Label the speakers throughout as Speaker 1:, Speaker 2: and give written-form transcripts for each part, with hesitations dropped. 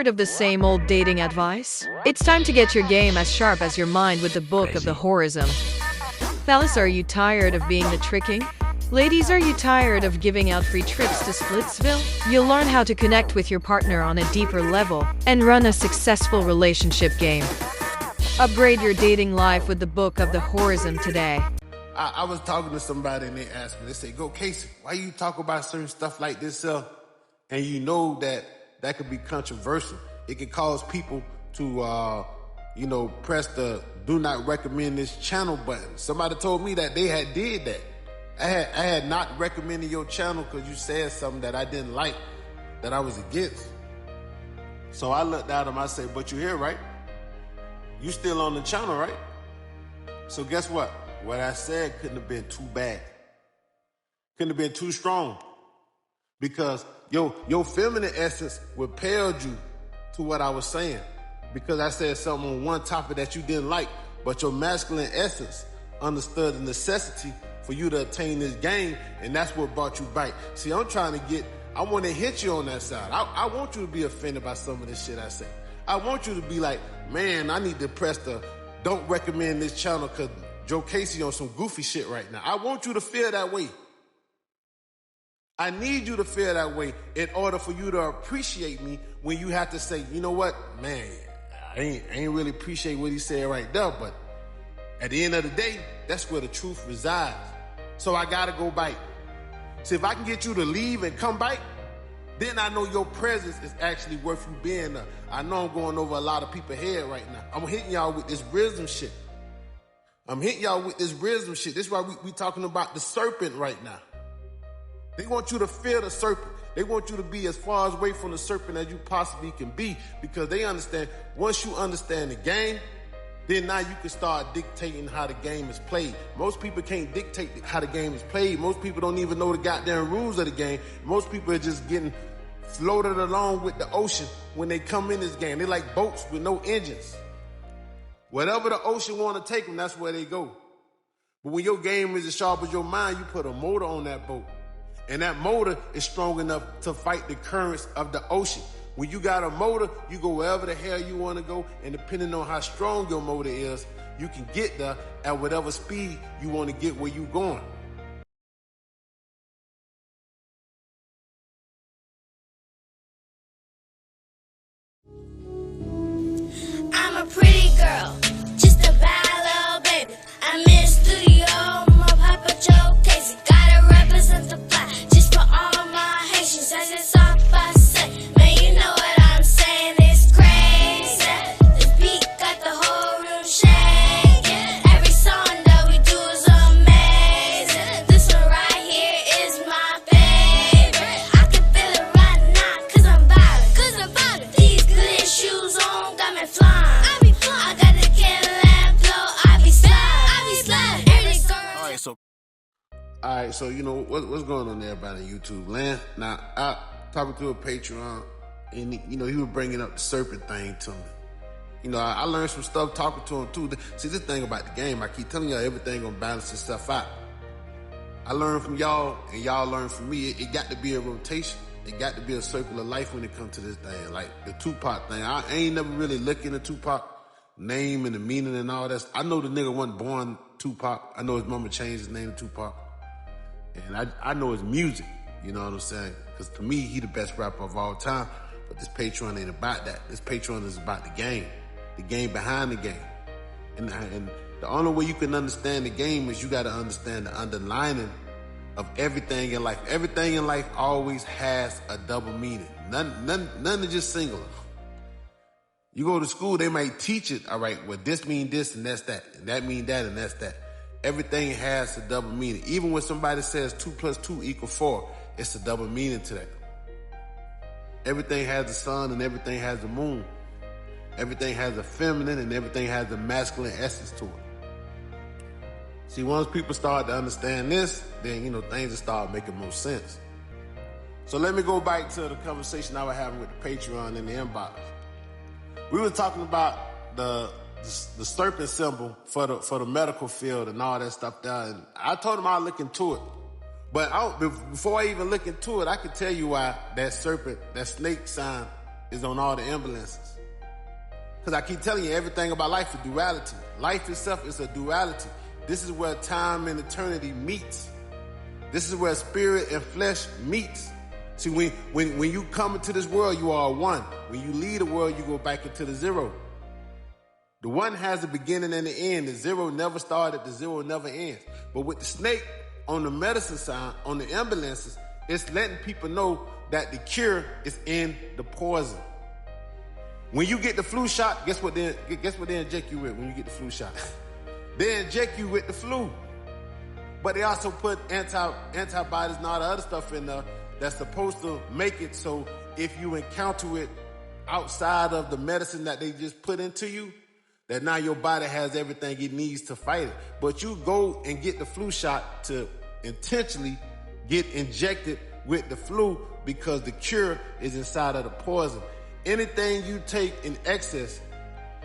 Speaker 1: Tired of the same old dating advice? It's time to get your game as sharp as your mind with the Book of the Womanism. Fellas, are you tired of being the tricking? Ladies, are you tired of giving out free trips to Splitsville? You'll learn how to connect with your partner on a deeper level and run a successful relationship game. Upgrade your dating life with the Book of the Womanism today.
Speaker 2: I was talking to somebody and they asked me, they say, Jokasey, why you talk about certain stuff like this, and you know that could be controversial. It could cause people to, press the do not recommend this channel button. Somebody told me that they had did that. I had not recommended your channel because you said something that I didn't like, that I was against. So I looked at him, I said, but you here, right? You still on the channel, right? So guess what? What I said couldn't have been too bad. Couldn't have been too strong. Because your feminine essence repelled you to what I was saying. Because I said something on one topic that you didn't like, but your masculine essence understood the necessity for you to attain this game, and that's what brought you back. See, I want to hit you on that side. I want you to be offended by some of this shit I say. I want you to be like, man, I need to press the don't recommend this channel because Jokasey on some goofy shit right now. I want you to feel that way. I need you to feel that way in order for you to appreciate me when you have to say, you know what, man, I ain't really appreciate what he said right there, but at the end of the day, that's where the truth resides. So I gotta go back. See, if I can get you to leave and come back, then I know your presence is actually worth you being there. I know I'm going over a lot of people's head right now. I'm hitting y'all with this wisdom shit. This is why we talking about the serpent right now. They want you to fear the serpent. They want you to be as far away from the serpent as you possibly can be, because they understand once you understand the game, then now you can start dictating how the game is played. Most people can't dictate how the game is played. Most people don't even know the goddamn rules of the game. Most people are just getting floated along with the ocean when they come in this game. They're like boats with no engines. Whatever the ocean want to take them, that's where they go. But when your game is as sharp as your mind, you put a motor on that boat. And that motor is strong enough to fight the currents of the ocean. When you got a motor, you go wherever the hell you want to go, and depending on how strong your motor is, you can get there at whatever speed you want to get where you going.
Speaker 3: I'm a pretty girl, just a bad little baby. I'm in studio, my papa Jokasey. Gotta represent the black, just for all my Haitians. As it's off, I say, man, you know what I'm saying, it's crazy. This beat got the whole room shaking. Every song that we do is amazing. This one right here is my favorite. I can feel it right now, cause I'm vibing. These good shoes on got me flying. I got the Cadillac flow, I be sliding.
Speaker 2: All right, so you know what's going on there about in YouTube land. Now, I talking to a Patreon, and he was bringing up the serpent thing to me. You know, I learned some stuff talking to him too. See, this thing about the game, I keep telling y'all everything gonna balance itself out. I learned from y'all, and y'all learned from me. It got to be a rotation. It got to be a circle of life when it comes to this thing. Like the Tupac thing, I ain't never really looking at Tupac name and the meaning and all that. I know the nigga wasn't born Tupac. I know his mama changed his name to Tupac. And I know his music, you know what I'm saying? Because to me, he the best rapper of all time. But this Patreon ain't about that. This Patreon is about the game behind the game. And the only way you can understand the game is you got to understand the underlining of everything in life. Everything in life always has a double meaning. None is just singular. You go to school, they might teach it, all right, well, this mean this and that's that, and that mean that and that's that. Everything has a double meaning. Even when somebody says 2 + 2 = 4, it's a double meaning to that. Everything has the sun and everything has the moon. Everything has a feminine and everything has a masculine essence to it. See, once people start to understand this, then, things will start making more sense. So let me go back to the conversation I was having with the Patreon in the inbox. We were talking about the serpent symbol for the medical field and all that stuff there. And I told him I'll look into it. But before I even look into it, I can tell you why that serpent, that snake sign is on all the ambulances. Because I keep telling you, everything about life is duality. Life itself is a duality. This is where time and eternity meets. This is where spirit and flesh meets. See, when you come into this world, you are one. When you leave the world, you go back into the zero. The one has a beginning and an end. The zero never started, the zero never ends. But with the snake on the medicine side, on the ambulances, it's letting people know that the cure is in the poison. When you get the flu shot, guess what they inject you with when you get the flu shot? They inject you with the flu. But they also put antibodies and all the other stuff in there that's supposed to make it so if you encounter it outside of the medicine that they just put into you, that now your body has everything it needs to fight it. But you go and get the flu shot to intentionally get injected with the flu because the cure is inside of the poison. Anything you take in excess,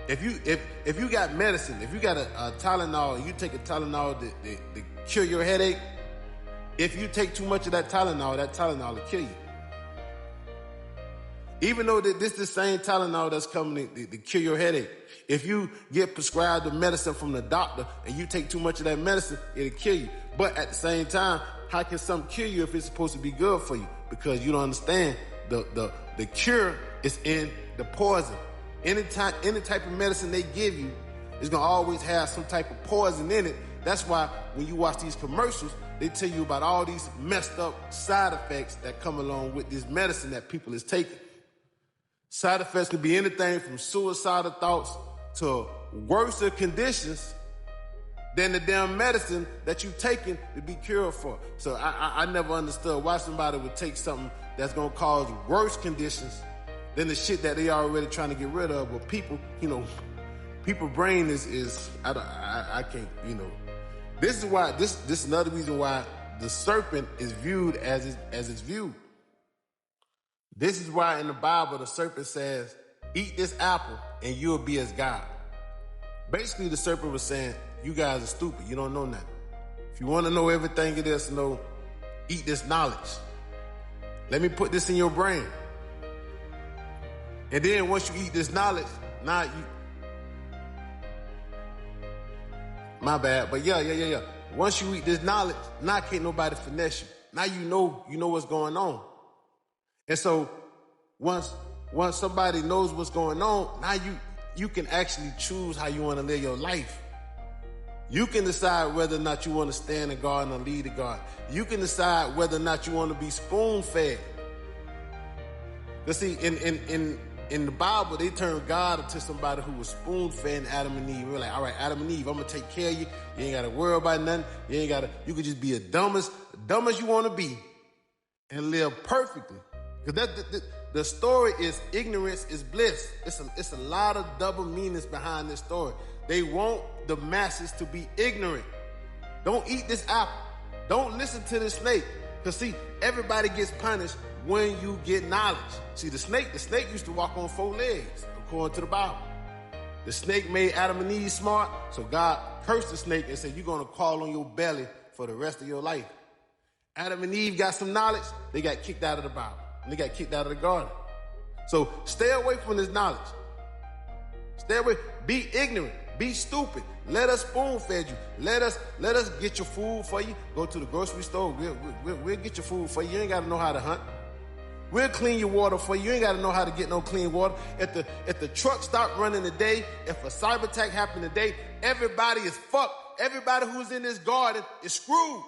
Speaker 2: if you got medicine, if you got a Tylenol, and you take a Tylenol to cure your headache, if you take too much of that Tylenol will kill you. Even though this is the same Tylenol that's coming to cure your headache, if you get prescribed the medicine from the doctor and you take too much of that medicine, it'll kill you. But at the same time, how can something kill you if it's supposed to be good for you? Because you don't understand the cure is in the poison. Any type of medicine they give you is gonna always have some type of poison in it. That's why when you watch these commercials, they tell you about all these messed up side effects that come along with this medicine that people is taking. Side effects could be anything from suicidal thoughts to worse conditions than the damn medicine that you've taken to be cured for. So I never understood why somebody would take something that's gonna cause worse conditions than the shit that they already trying to get rid of. But people, people brain is I can't, This is why this is another reason why the serpent is viewed as it's viewed. This is why in the Bible the serpent says, "Eat this apple and you'll be as God." Basically, the serpent was saying, you guys are stupid. You don't know nothing. If you want to know everything it is to know, eat this knowledge. Let me put this in your brain. And then once you eat this knowledge, now you... My bad, but yeah. Once you eat this knowledge, now can't nobody finesse you. Now you know what's going on. And so once somebody knows what's going on, now you can actually choose how you want to live your life. You can decide whether or not you want to stay in the garden or leave the garden. You can decide whether or not you want to be spoon-fed. Because see, in the Bible, they turned God into somebody who was spoon-fed Adam and Eve. We're like, all right, Adam and Eve, I'm going to take care of you. You ain't got to worry about nothing. You can just be as dumb as you want to be and live perfectly. Because the story is ignorance is bliss. It's a lot of double meanings behind this story. They want the masses to be ignorant. Don't eat this apple. Don't listen to the snake. Because see, everybody gets punished when you get knowledge. See, the snake used to walk on 4 legs, according to the Bible. The snake made Adam and Eve smart, so God cursed the snake and said, you're going to crawl on your belly for the rest of your life. Adam and Eve got some knowledge, they got kicked out of the Bible. And they got kicked out of the garden. So stay away from this knowledge. Stay away. Be ignorant. Be stupid. Let us spoon-fed you. Let us get your food for you. Go to the grocery store. We'll get your food for you. You ain't got to know how to hunt. We'll clean your water for you. You ain't got to know how to get no clean water. If the truck stop running today, if a cyber attack happened today, everybody is fucked. Everybody who's in this garden is screwed.